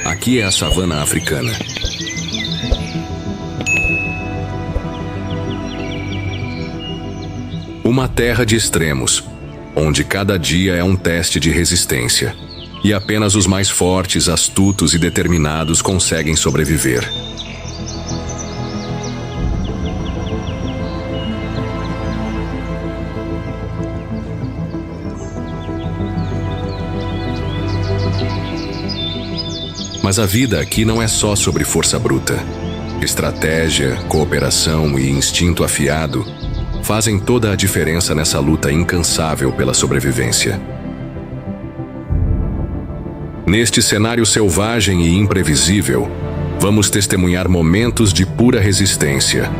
Aqui é a savana africana. Uma terra de extremos, onde cada dia é um teste de resistência, e apenas os mais fortes, astutos e determinados conseguem sobreviver. Mas a vida aqui não é só sobre força bruta. Estratégia, cooperação e instinto afiado fazem toda a diferença nessa luta incansável pela sobrevivência. Neste cenário selvagem e imprevisível, vamos testemunhar momentos de pura resistência,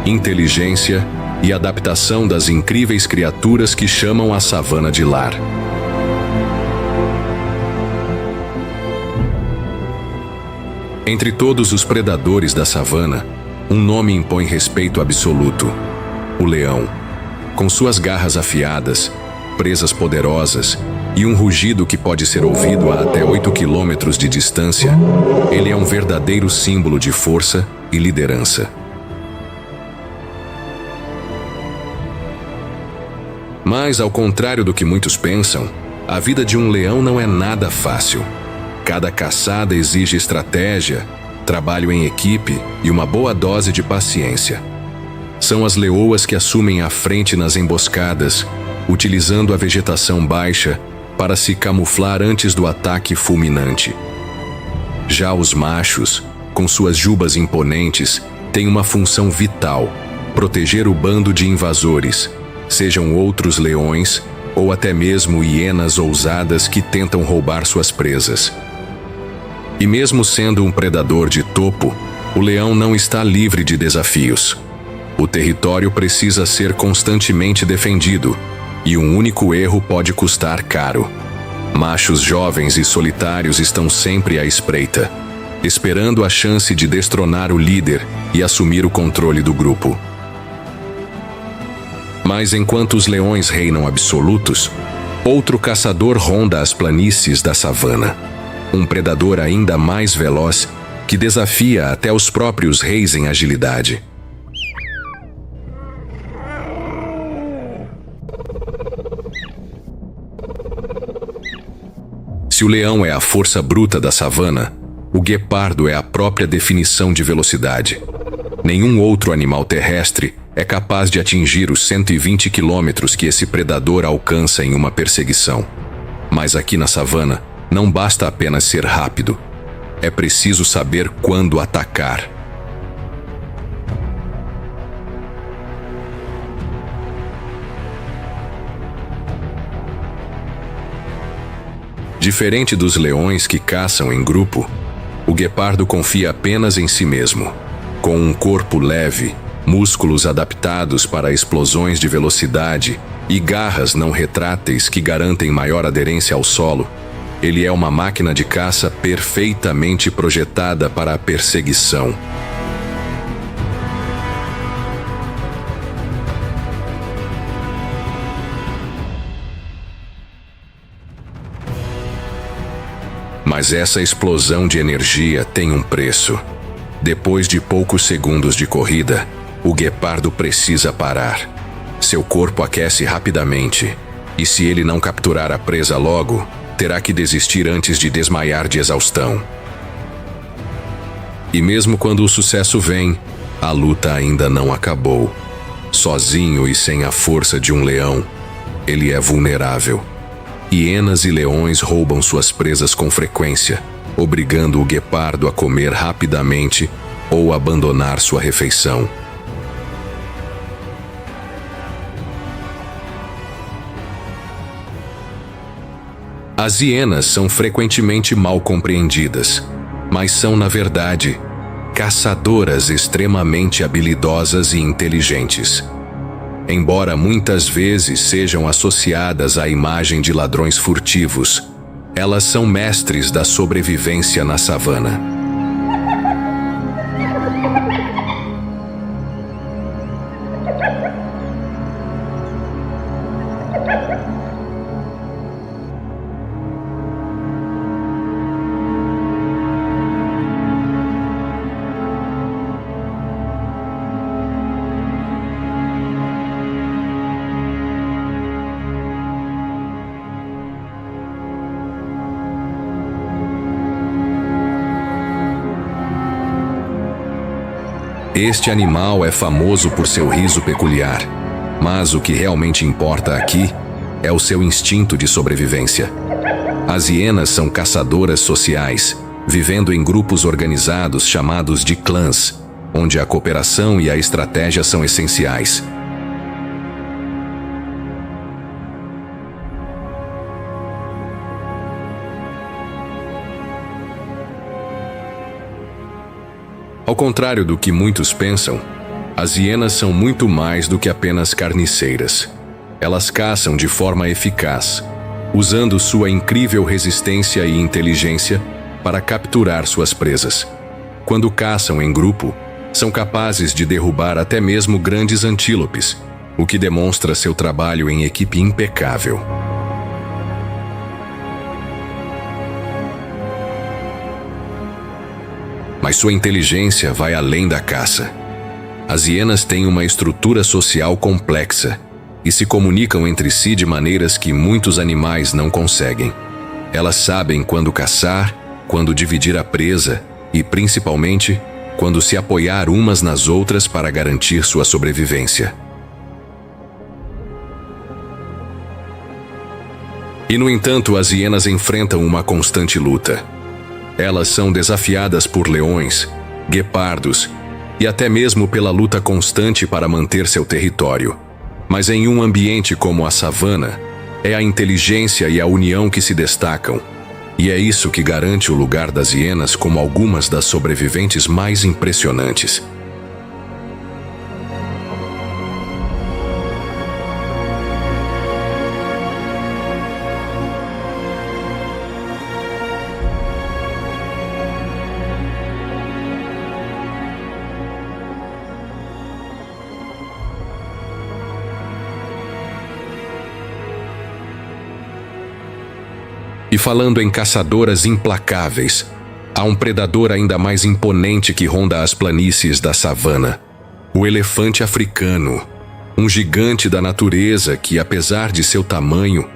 inteligência e adaptação das incríveis criaturas que chamam a savana de lar. Entre todos os predadores da savana, um nome impõe respeito absoluto: o leão. Com suas garras afiadas, presas poderosas e um rugido que pode ser ouvido a até 8 quilômetros de distância, ele é um verdadeiro símbolo de força e liderança. Mas, ao contrário do que muitos pensam, a vida de um leão não é nada fácil. Cada caçada exige estratégia, trabalho em equipe e uma boa dose de paciência. São as leoas que assumem a frente nas emboscadas, utilizando a vegetação baixa para se camuflar antes do ataque fulminante. Já os machos, com suas jubas imponentes, têm uma função vital: proteger o bando de invasores, sejam outros leões ou até mesmo hienas ousadas que tentam roubar suas presas. E mesmo sendo um predador de topo, o leão não está livre de desafios. O território precisa ser constantemente defendido, e um único erro pode custar caro. Machos jovens e solitários estão sempre à espreita, esperando a chance de destronar o líder e assumir o controle do grupo. Mas enquanto os leões reinam absolutos, outro caçador ronda as planícies da savana. Um predador ainda mais veloz que desafia até os próprios reis em agilidade. Se o leão é a força bruta da savana, o guepardo é a própria definição de velocidade. Nenhum outro animal terrestre é capaz de atingir os 120 quilômetros que esse predador alcança em uma perseguição. Mas aqui na savana, não basta apenas ser rápido. É preciso saber quando atacar. Diferente dos leões que caçam em grupo, o guepardo confia apenas em si mesmo. Com um corpo leve, músculos adaptados para explosões de velocidade e garras não retráteis que garantem maior aderência ao solo, ele é uma máquina de caça perfeitamente projetada para a perseguição. Mas essa explosão de energia tem um preço. Depois de poucos segundos de corrida, o guepardo precisa parar. Seu corpo aquece rapidamente, e se ele não capturar a presa logo, terá que desistir antes de desmaiar de exaustão. E mesmo quando o sucesso vem, a luta ainda não acabou. Sozinho e sem a força de um leão, ele é vulnerável. Hienas e leões roubam suas presas com frequência, obrigando o guepardo a comer rapidamente ou abandonar sua refeição. As hienas são frequentemente mal compreendidas, mas são, na verdade, caçadoras extremamente habilidosas e inteligentes. Embora muitas vezes sejam associadas à imagem de ladrões furtivos, elas são mestres da sobrevivência na savana. Este animal é famoso por seu riso peculiar, mas o que realmente importa aqui é o seu instinto de sobrevivência. As hienas são caçadoras sociais, vivendo em grupos organizados chamados de clãs, onde a cooperação e a estratégia são essenciais. Ao contrário do que muitos pensam, as hienas são muito mais do que apenas carniceiras. Elas caçam de forma eficaz, usando sua incrível resistência e inteligência para capturar suas presas. Quando caçam em grupo, são capazes de derrubar até mesmo grandes antílopes, o que demonstra seu trabalho em equipe impecável. Mas sua inteligência vai além da caça. As hienas têm uma estrutura social complexa e se comunicam entre si de maneiras que muitos animais não conseguem. Elas sabem quando caçar, quando dividir a presa e, principalmente, quando se apoiar umas nas outras para garantir sua sobrevivência. E, no entanto, as hienas enfrentam uma constante luta. Elas são desafiadas por leões, guepardos e até mesmo pela luta constante para manter seu território. Mas em um ambiente como a savana, é a inteligência e a união que se destacam. E é isso que garante o lugar das hienas como algumas das sobreviventes mais impressionantes. E falando em caçadoras implacáveis, há um predador ainda mais imponente que ronda as planícies da savana: o elefante africano, um gigante da natureza que, apesar de seu tamanho,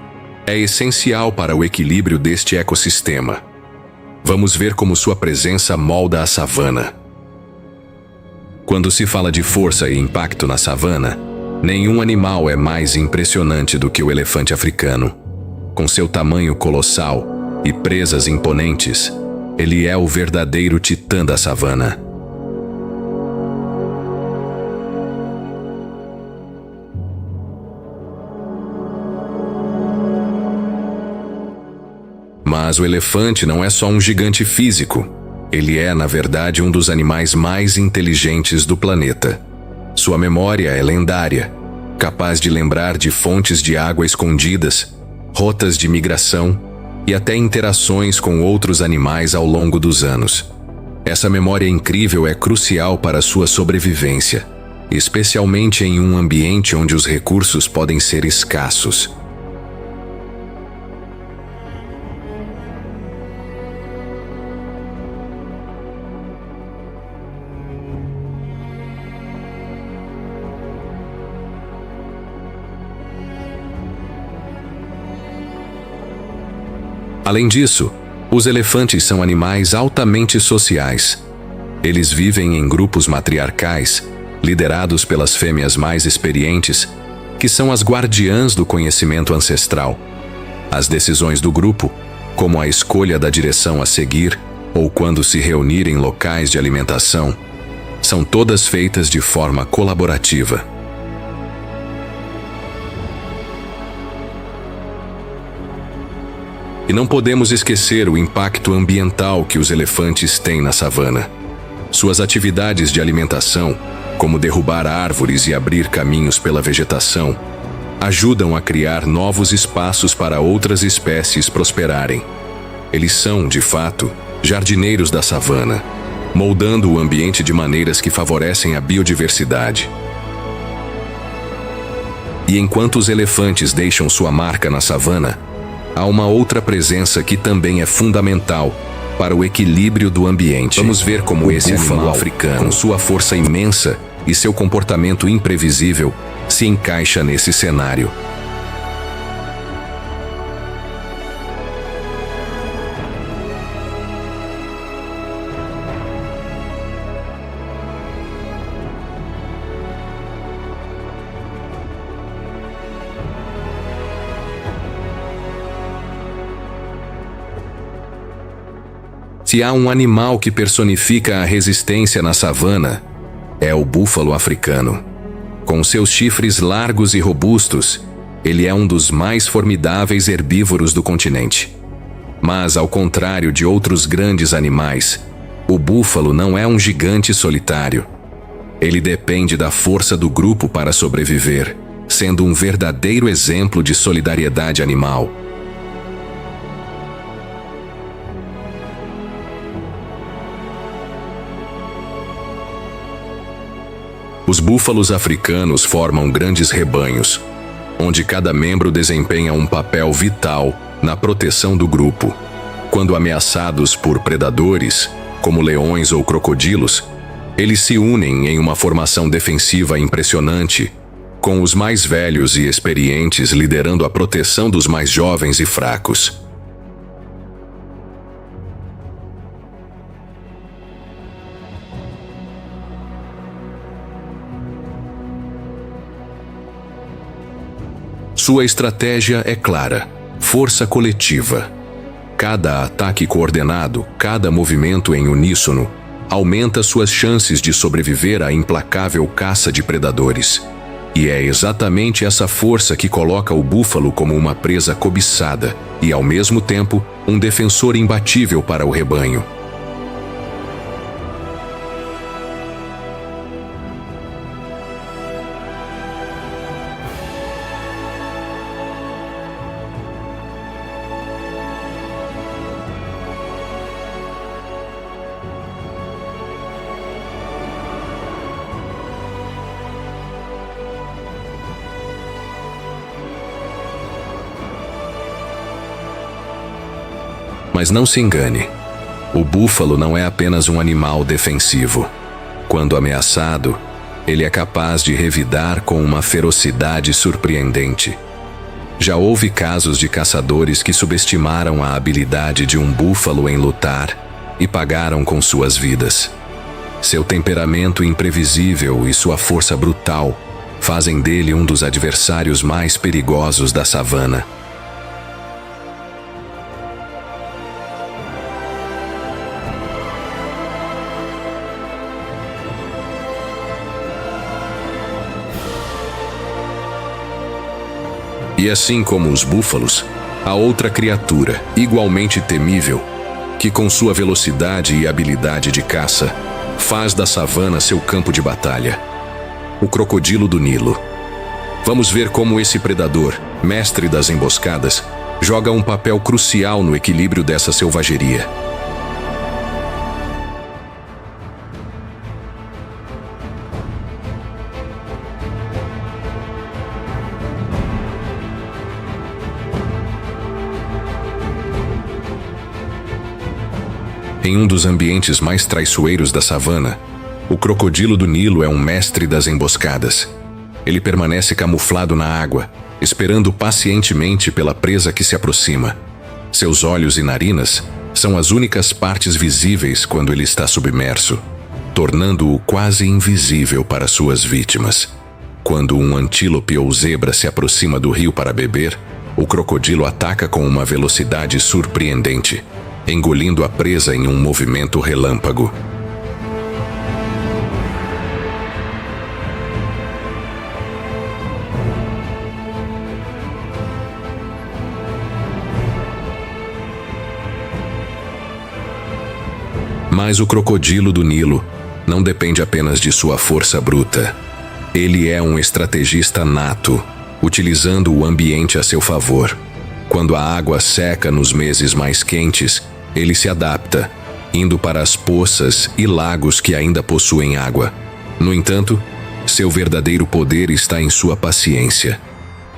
é essencial para o equilíbrio deste ecossistema. Vamos ver como sua presença molda a savana. Quando se fala de força e impacto na savana, nenhum animal é mais impressionante do que o elefante africano. Com seu tamanho colossal e presas imponentes, ele é o verdadeiro titã da savana. Mas o elefante não é só um gigante físico. Ele é, na verdade, um dos animais mais inteligentes do planeta. Sua memória é lendária, capaz de lembrar de fontes de água escondidas, rotas de migração e até interações com outros animais ao longo dos anos. Essa memória incrível é crucial para sua sobrevivência, especialmente em um ambiente onde os recursos podem ser escassos. Além disso, os elefantes são animais altamente sociais. Eles vivem em grupos matriarcais, liderados pelas fêmeas mais experientes, que são as guardiãs do conhecimento ancestral. As decisões do grupo, como a escolha da direção a seguir ou quando se reunir em locais de alimentação, são todas feitas de forma colaborativa. E não podemos esquecer o impacto ambiental que os elefantes têm na savana. Suas atividades de alimentação, como derrubar árvores e abrir caminhos pela vegetação, ajudam a criar novos espaços para outras espécies prosperarem. Eles são, de fato, jardineiros da savana, moldando o ambiente de maneiras que favorecem a biodiversidade. E enquanto os elefantes deixam sua marca na savana, há uma outra presença que também é fundamental para o equilíbrio do ambiente. Vamos ver como esse animal africano, com sua força imensa e seu comportamento imprevisível, se encaixa nesse cenário. Se há um animal que personifica a resistência na savana, é o búfalo africano. Com seus chifres largos e robustos, ele é um dos mais formidáveis herbívoros do continente. Mas, ao contrário de outros grandes animais, o búfalo não é um gigante solitário. Ele depende da força do grupo para sobreviver, sendo um verdadeiro exemplo de solidariedade animal. Os búfalos africanos formam grandes rebanhos, onde cada membro desempenha um papel vital na proteção do grupo. Quando ameaçados por predadores, como leões ou crocodilos, eles se unem em uma formação defensiva impressionante, com os mais velhos e experientes liderando a proteção dos mais jovens e fracos. Sua estratégia é clara: força coletiva. Cada ataque coordenado, cada movimento em uníssono, aumenta suas chances de sobreviver à implacável caça de predadores. E é exatamente essa força que coloca o búfalo como uma presa cobiçada e, ao mesmo tempo, um defensor imbatível para o rebanho. Mas não se engane, o búfalo não é apenas um animal defensivo. Quando ameaçado, ele é capaz de revidar com uma ferocidade surpreendente. Já houve casos de caçadores que subestimaram a habilidade de um búfalo em lutar e pagaram com suas vidas. Seu temperamento imprevisível e sua força brutal fazem dele um dos adversários mais perigosos da savana. E assim como os búfalos, há outra criatura, igualmente temível, que com sua velocidade e habilidade de caça, faz da savana seu campo de batalha: o crocodilo do Nilo. Vamos ver como esse predador, mestre das emboscadas, joga um papel crucial no equilíbrio dessa selvageria. Em um dos ambientes mais traiçoeiros da savana, o crocodilo do Nilo é um mestre das emboscadas. Ele permanece camuflado na água, esperando pacientemente pela presa que se aproxima. Seus olhos e narinas são as únicas partes visíveis quando ele está submerso, tornando-o quase invisível para suas vítimas. Quando um antílope ou zebra se aproxima do rio para beber, o crocodilo ataca com uma velocidade surpreendente, engolindo a presa em um movimento relâmpago. Mas o crocodilo do Nilo não depende apenas de sua força bruta. Ele é um estrategista nato, utilizando o ambiente a seu favor. Quando a água seca nos meses mais quentes, ele se adapta, indo para as poças e lagos que ainda possuem água. No entanto, seu verdadeiro poder está em sua paciência.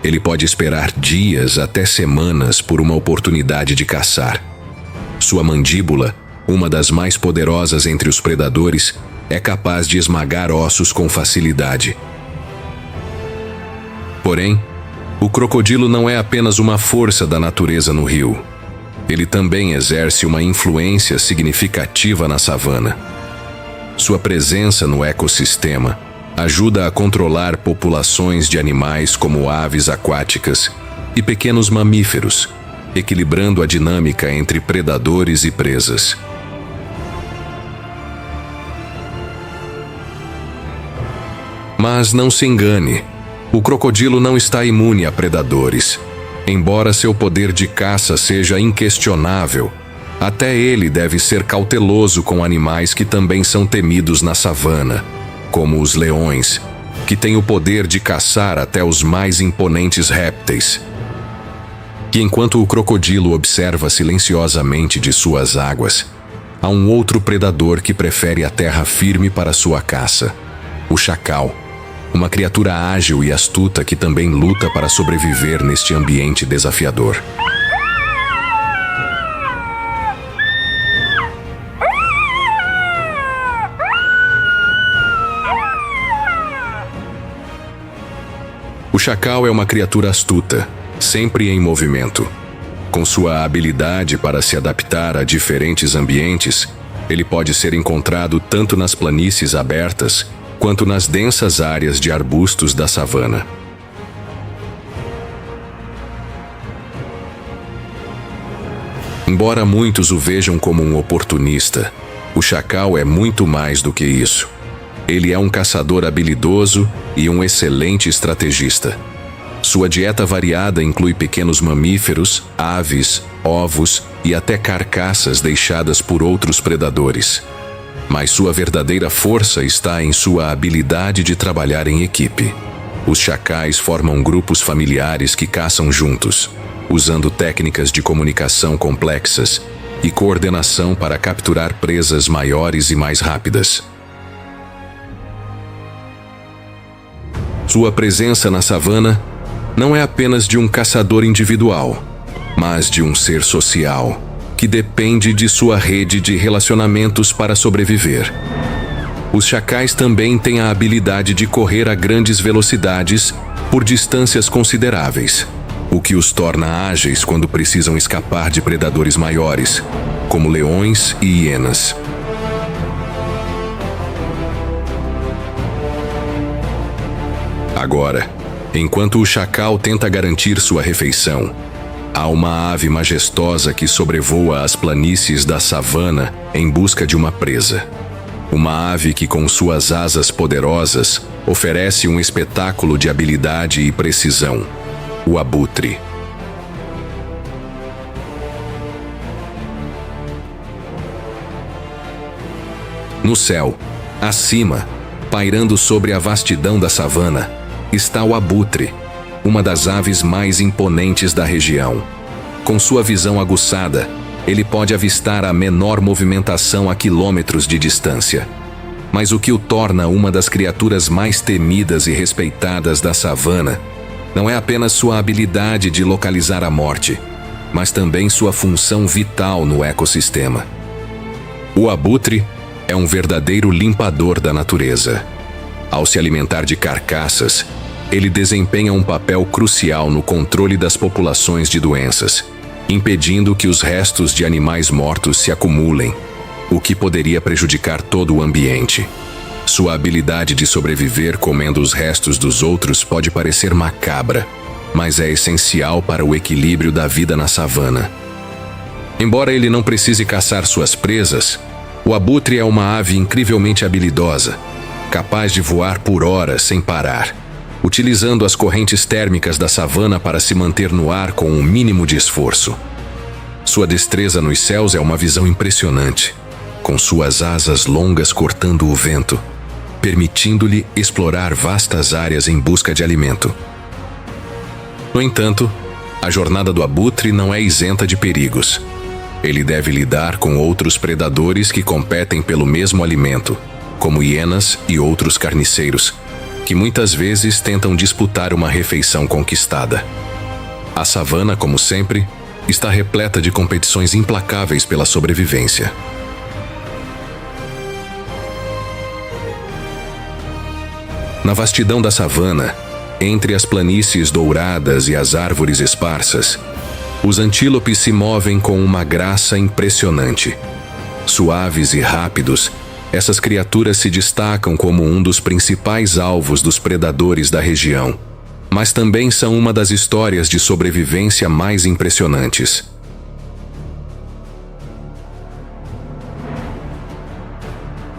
Ele pode esperar dias até semanas por uma oportunidade de caçar. Sua mandíbula, uma das mais poderosas entre os predadores, é capaz de esmagar ossos com facilidade. Porém, o crocodilo não é apenas uma força da natureza no rio. Ele também exerce uma influência significativa na savana. Sua presença no ecossistema ajuda a controlar populações de animais como aves aquáticas e pequenos mamíferos, equilibrando a dinâmica entre predadores e presas. Mas não se engane, o crocodilo não está imune a predadores. Embora seu poder de caça seja inquestionável, até ele deve ser cauteloso com animais que também são temidos na savana, como os leões, que têm o poder de caçar até os mais imponentes répteis. E enquanto o crocodilo observa silenciosamente de suas águas, há um outro predador que prefere a terra firme para sua caça: o chacal, uma criatura ágil e astuta que também luta para sobreviver neste ambiente desafiador. O chacal é uma criatura astuta, sempre em movimento. Com sua habilidade para se adaptar a diferentes ambientes, ele pode ser encontrado tanto nas planícies abertas quanto nas densas áreas de arbustos da savana. Embora muitos o vejam como um oportunista, o chacal é muito mais do que isso. Ele é um caçador habilidoso e um excelente estrategista. Sua dieta variada inclui pequenos mamíferos, aves, ovos e até carcaças deixadas por outros predadores. Mas sua verdadeira força está em sua habilidade de trabalhar em equipe. Os chacais formam grupos familiares que caçam juntos, usando técnicas de comunicação complexas e coordenação para capturar presas maiores e mais rápidas. Sua presença na savana não é apenas de um caçador individual, mas de um ser social, que depende de sua rede de relacionamentos para sobreviver. Os chacais também têm a habilidade de correr a grandes velocidades por distâncias consideráveis, o que os torna ágeis quando precisam escapar de predadores maiores, como leões e hienas. Agora, enquanto o chacal tenta garantir sua refeição, há uma ave majestosa que sobrevoa as planícies da savana em busca de uma presa. Uma ave que, com suas asas poderosas, oferece um espetáculo de habilidade e precisão: o abutre. No céu, acima, pairando sobre a vastidão da savana, está o abutre, uma das aves mais imponentes da região. Com sua visão aguçada, ele pode avistar a menor movimentação a quilômetros de distância. Mas o que o torna uma das criaturas mais temidas e respeitadas da savana não é apenas sua habilidade de localizar a morte, mas também sua função vital no ecossistema. O abutre é um verdadeiro limpador da natureza. Ao se alimentar de carcaças, ele desempenha um papel crucial no controle das populações de doenças, impedindo que os restos de animais mortos se acumulem, o que poderia prejudicar todo o ambiente. Sua habilidade de sobreviver comendo os restos dos outros pode parecer macabra, mas é essencial para o equilíbrio da vida na savana. Embora ele não precise caçar suas presas, o abutre é uma ave incrivelmente habilidosa, capaz de voar por horas sem parar, utilizando as correntes térmicas da savana para se manter no ar com um mínimo de esforço. Sua destreza nos céus é uma visão impressionante, com suas asas longas cortando o vento, permitindo-lhe explorar vastas áreas em busca de alimento. No entanto, a jornada do abutre não é isenta de perigos. Ele deve lidar com outros predadores que competem pelo mesmo alimento, como hienas e outros carniceiros, que muitas vezes tentam disputar uma refeição conquistada. A savana, como sempre, está repleta de competições implacáveis pela sobrevivência. Na vastidão da savana, entre as planícies douradas e as árvores esparsas, os antílopes se movem com uma graça impressionante. Suaves e rápidos, essas criaturas se destacam como um dos principais alvos dos predadores da região, mas também são uma das histórias de sobrevivência mais impressionantes.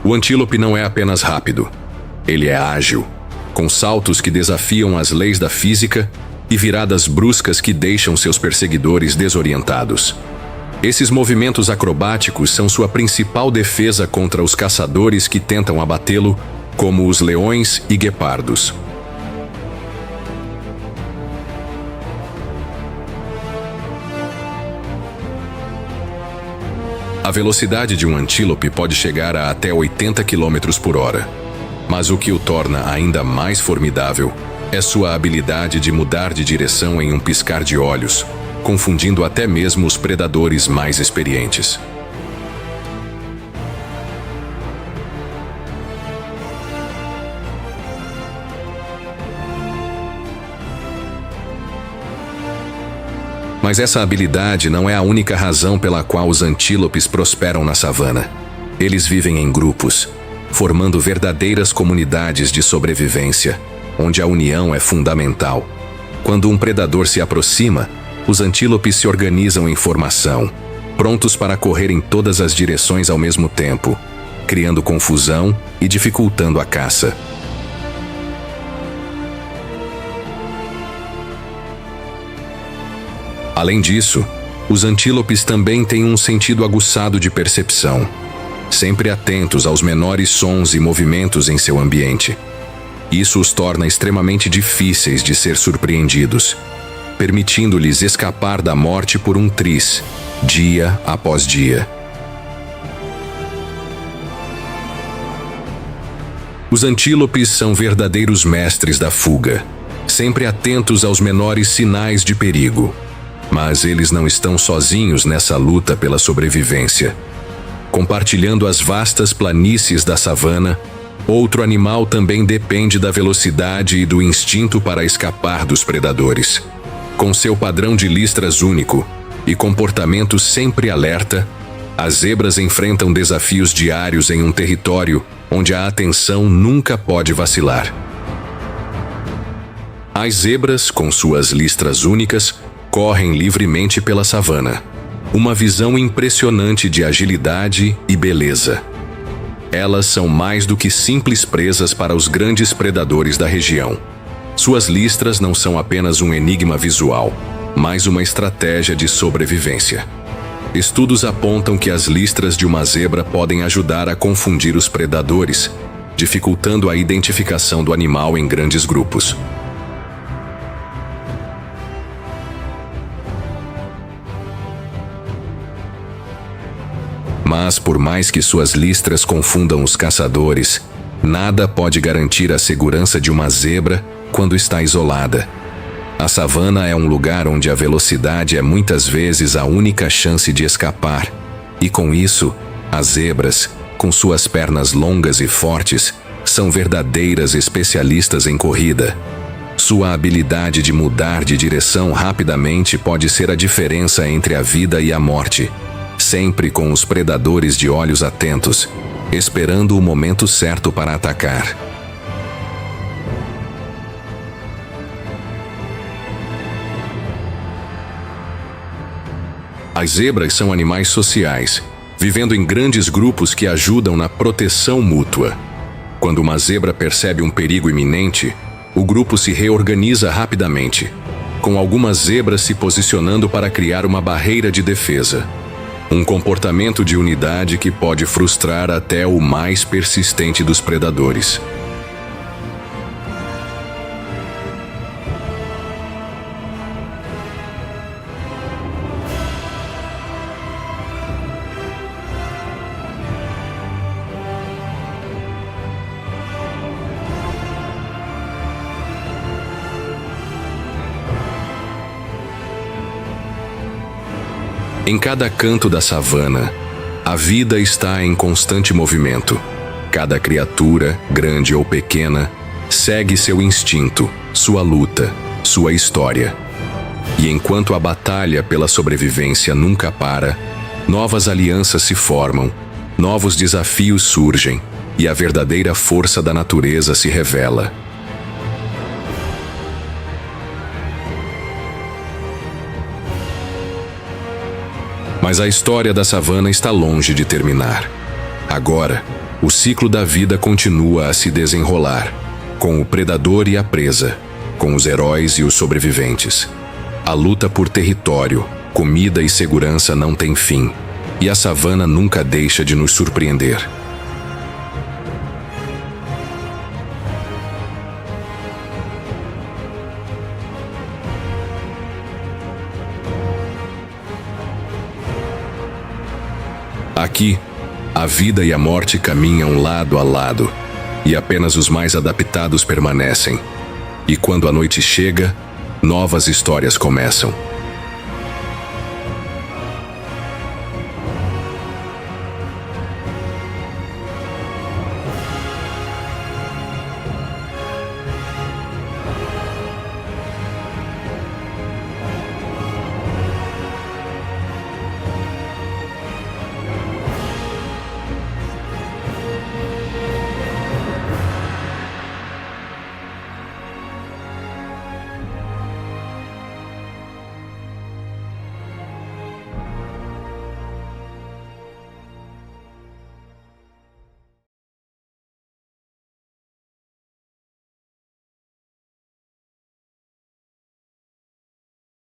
O antílope não é apenas rápido, ele é ágil, com saltos que desafiam as leis da física e viradas bruscas que deixam seus perseguidores desorientados. Esses movimentos acrobáticos são sua principal defesa contra os caçadores que tentam abatê-lo, como os leões e guepardos. A velocidade de um antílope pode chegar a até 80 km por hora. Mas o que o torna ainda mais formidável é sua habilidade de mudar de direção em um piscar de olhos, confundindo até mesmo os predadores mais experientes. Mas essa habilidade não é a única razão pela qual os antílopes prosperam na savana. Eles vivem em grupos, formando verdadeiras comunidades de sobrevivência, onde a união é fundamental. Quando um predador se aproxima, os antílopes se organizam em formação, prontos para correr em todas as direções ao mesmo tempo, criando confusão e dificultando a caça. Além disso, os antílopes também têm um sentido aguçado de percepção, sempre atentos aos menores sons e movimentos em seu ambiente. Isso os torna extremamente difíceis de ser surpreendidos, permitindo-lhes escapar da morte por um triz, dia após dia. Os antílopes são verdadeiros mestres da fuga, sempre atentos aos menores sinais de perigo. Mas eles não estão sozinhos nessa luta pela sobrevivência. Compartilhando as vastas planícies da savana, outro animal também depende da velocidade e do instinto para escapar dos predadores. Com seu padrão de listras único e comportamento sempre alerta, as zebras enfrentam desafios diários em um território onde a atenção nunca pode vacilar. As zebras, com suas listras únicas, correm livremente pela savana. Uma visão impressionante de agilidade e beleza. Elas são mais do que simples presas para os grandes predadores da região. Suas listras não são apenas um enigma visual, mas uma estratégia de sobrevivência. Estudos apontam que as listras de uma zebra podem ajudar a confundir os predadores, dificultando a identificação do animal em grandes grupos. Mas, por mais que suas listras confundam os caçadores, nada pode garantir a segurança de uma zebra quando está isolada. A savana é um lugar onde a velocidade é muitas vezes a única chance de escapar, e com isso, as zebras, com suas pernas longas e fortes, são verdadeiras especialistas em corrida. Sua habilidade de mudar de direção rapidamente pode ser a diferença entre a vida e a morte, sempre com os predadores de olhos atentos, esperando o momento certo para atacar. As zebras são animais sociais, vivendo em grandes grupos que ajudam na proteção mútua. Quando uma zebra percebe um perigo iminente, o grupo se reorganiza rapidamente, com algumas zebras se posicionando para criar uma barreira de defesa. Um comportamento de unidade que pode frustrar até o mais persistente dos predadores. Em cada canto da savana, a vida está em constante movimento. Cada criatura, grande ou pequena, segue seu instinto, sua luta, sua história. E enquanto a batalha pela sobrevivência nunca para, novas alianças se formam, novos desafios surgem, e a verdadeira força da natureza se revela. Mas a história da savana está longe de terminar. Agora, o ciclo da vida continua a se desenrolar. com o predador e a presa, com os heróis e os sobreviventes. A luta por território, comida e segurança não tem fim, e a savana nunca deixa de nos surpreender. Aqui, a vida e a morte caminham lado a lado, e apenas os mais adaptados permanecem. E quando a noite chega, novas histórias começam.